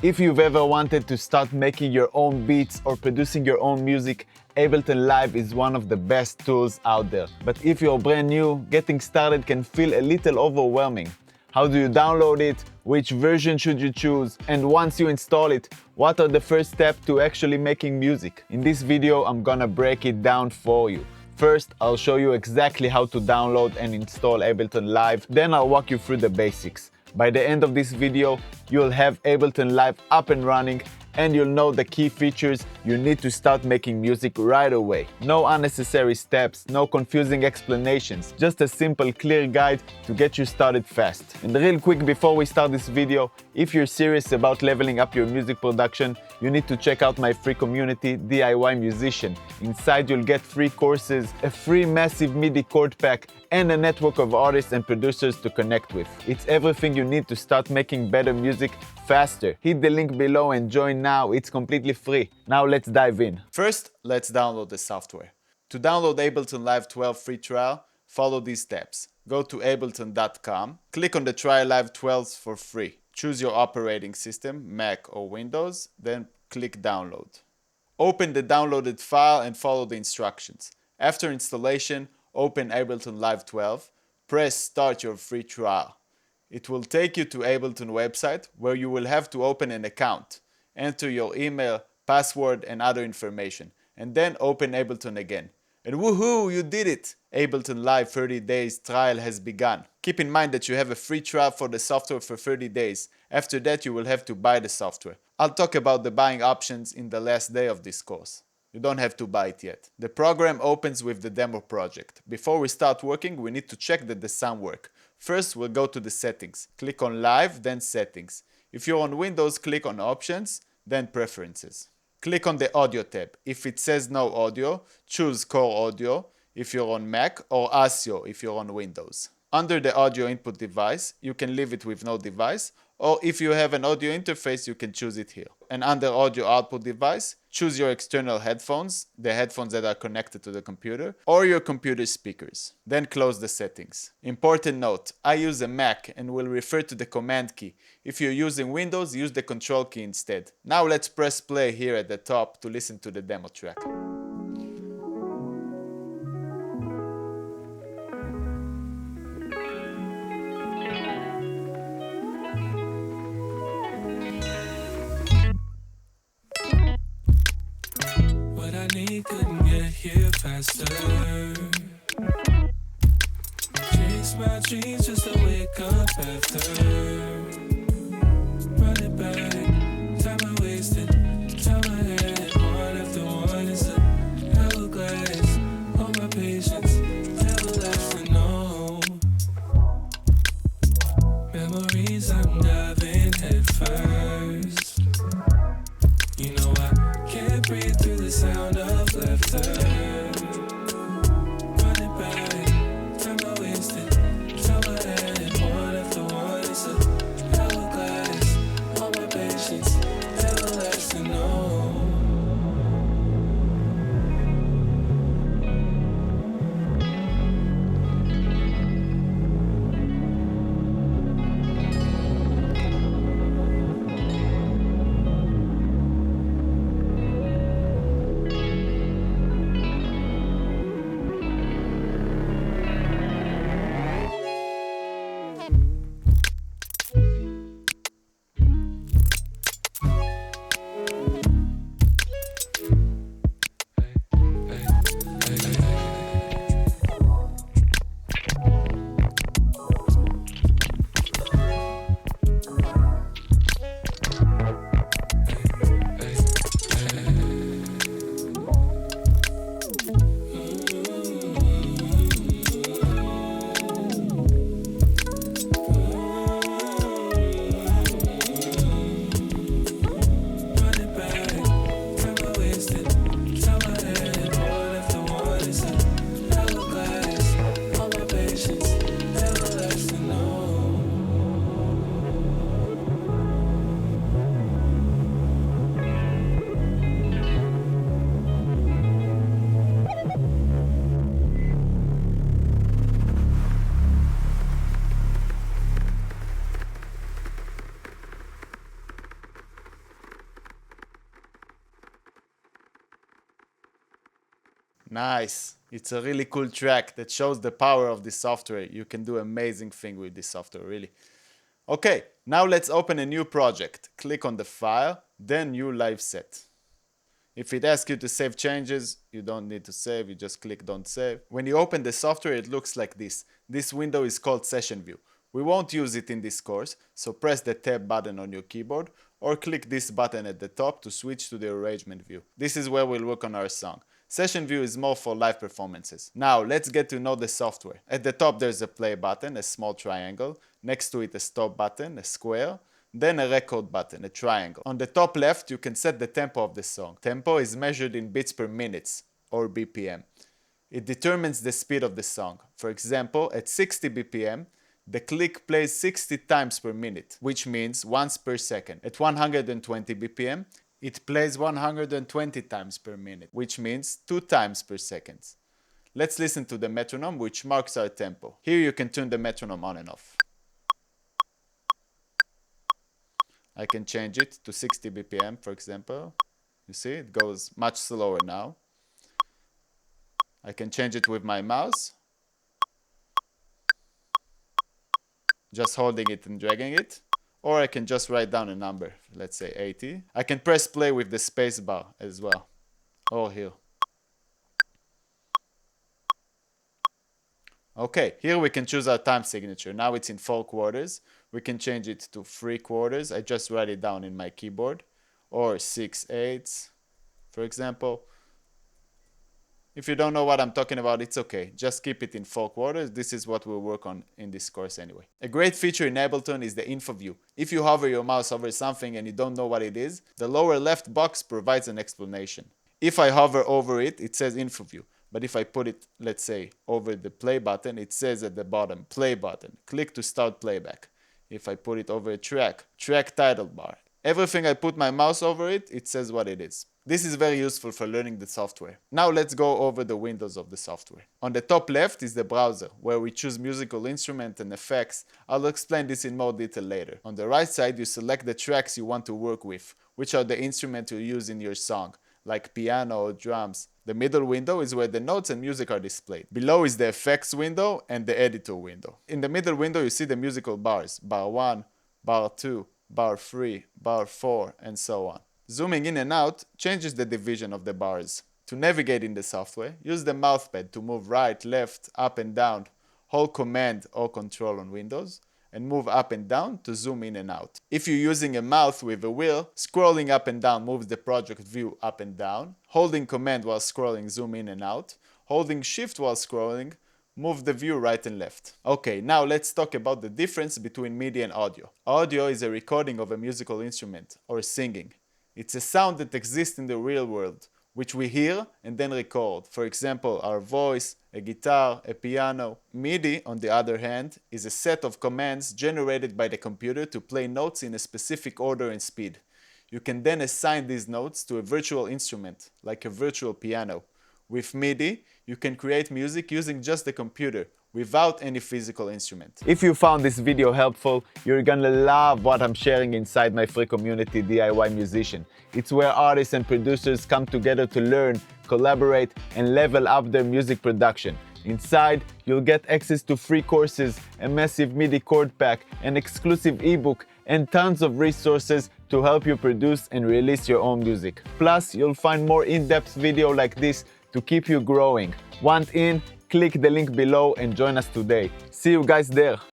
If you've ever wanted to start making your own beats or producing your own music, Ableton Live is one of the best tools out there. But if you're brand new, getting started can feel a little overwhelming. How do you download it? Which version should you choose? And once you install it, what are the first steps to actually making music? In this video, I'm gonna break it down for you. First, I'll show you exactly how to download and install Ableton Live, then I'll walk you through the basics. By the end of this video, you'll have Ableton Live up and running and you'll know the key features you need to start making music right away. No unnecessary steps, no confusing explanations, just a simple, clear guide to get you started fast. And real quick before we start this video, if you're serious about leveling up your music production, you need to check out my free community, DIY Musician. Inside you'll get free courses, a free massive MIDI chord pack, and a network of artists and producers to connect with. It's everything you need to start making better music faster. Hit the link below and join now, it's completely free. Now let's dive in. First, let's download the software. To download Ableton Live 12 free trial, follow these steps. Go to ableton.com, click on the Try Live 12 for free. Choose your operating system, Mac or Windows, then click Download. Open the downloaded file and follow the instructions. After installation, open Ableton Live 12, press Start your free trial. It will take you to Ableton website where you will have to open an account, enter your email, password and other information, and then open Ableton again. And woohoo, you did it! Ableton Live 30 days trial has begun. Keep in mind that you have a free trial for the software for 30 days. After that you will have to buy the software. I'll talk about the buying options in the last day of this course. You don't have to buy it yet. The program opens with the demo project. Before we start working, we need to check that the sound works. First, we'll go to the settings. Click on Live, then Settings. If you're on Windows, click on Options, then Preferences. Click on the Audio tab. If it says no audio, choose Core Audio if you're on Mac or ASIO if you're on Windows. Under the audio input device, you can leave it with no device, or if you have an audio interface, you can choose it here. And under audio output device, choose your external headphones, the headphones that are connected to the computer, or your computer speakers. Then close the settings. Important note, I use a Mac and will refer to the command key. If you're using Windows, use the control key instead. Now let's press play here at the top to listen to the demo track. Couldn't get here faster. Chase my dreams just to wake up after. Run it back, time I wasted, time I had. One after one is a hourglass. All my patience, never lasting, no. Memories I'm diving head first. You know I can't breathe through the sound of laughter. Running back, time I wasted, time I had. One after one, it's a hourglass. All my patience, everlasting, no. Nice. It's a really cool track that shows the power of this software. You can do amazing things with this software, really. Okay, now let's open a new project. Click on the file, then new live set. If it asks you to save changes, you don't need to save, you just click don't save. When you open the software, it looks like this. This window is called Session View. We won't use it in this course, so press the tab button on your keyboard or click this button at the top to switch to the arrangement view. This is where we'll work on our song. Session View is more for live performances. Now let's get to know the software. At the top there's a play button, a small triangle. Next to it a stop button, a square. Then a record button, a triangle. On the top left you can set the tempo of the song. Tempo is measured in beats per minute, or BPM. It determines the speed of the song. For example, at 60 BPM, the click plays 60 times per minute, which means once per second. At 120 BPM, it plays 120 times per minute, which means 2 times per second. Let's listen to the metronome, which marks our tempo. Here you can turn the metronome on and off. I can change it to 60 BPM, for example. You see, it goes much slower now. I can change it with my mouse. Just holding it and dragging it. Or I can just write down a number, let's say 80. I can press play with the space bar as well, or here. Okay, here we can choose our time signature. Now it's in 4 quarters. We can change it to 3 quarters. I just write it down in my keyboard. Or 6/8, for example. If you don't know what I'm talking about, it's okay. Just keep it in 4 quarters. This is what we'll work on in this course anyway. A great feature in Ableton is the info view. If you hover your mouse over something and you don't know what it is, the lower left box provides an explanation. If I hover over it, it says info view. But if I put it, let's say, over the play button, it says at the bottom, play button. Click to start playback. If I put it over a track title bar. Everything I put my mouse over it, it says what it is. This is very useful for learning the software. Now let's go over the windows of the software. On the top left is the browser, where we choose musical instruments and effects. I'll explain this in more detail later. On the right side, you select the tracks you want to work with, which are the instruments you use in your song, like piano or drums. The middle window is where the notes and music are displayed. Below is the effects window and the editor window. In the middle window, you see the musical bars, bar 1, bar 2, bar 3, bar 4, and so on. Zooming in and out changes the division of the bars. To navigate in the software, use the mousepad to move right, left, up and down. Hold Command or Control on Windows, and move up and down to zoom in and out. If you're using a mouse with a wheel, scrolling up and down moves the project view up and down. Holding Command while scrolling, zoom in and out. Holding Shift while scrolling, move the view right and left. Okay, now let's talk about the difference between MIDI and audio. Audio is a recording of a musical instrument, or singing. It's a sound that exists in the real world, which we hear and then record. For example, our voice, a guitar, a piano. MIDI, on the other hand, is a set of commands generated by the computer to play notes in a specific order and speed. You can then assign these notes to a virtual instrument, like a virtual piano. With MIDI, you can create music using just the computer, without any physical instrument. If you found this video helpful, you're gonna love what I'm sharing inside my free community, DIY Musician. It's where artists and producers come together to learn, collaborate, and level up their music production. Inside, you'll get access to free courses, a massive MIDI chord pack, an exclusive ebook, and tons of resources to help you produce and release your own music. Plus, you'll find more in-depth video like this to keep you growing. Want in? Click the link below and join us today. See you guys there.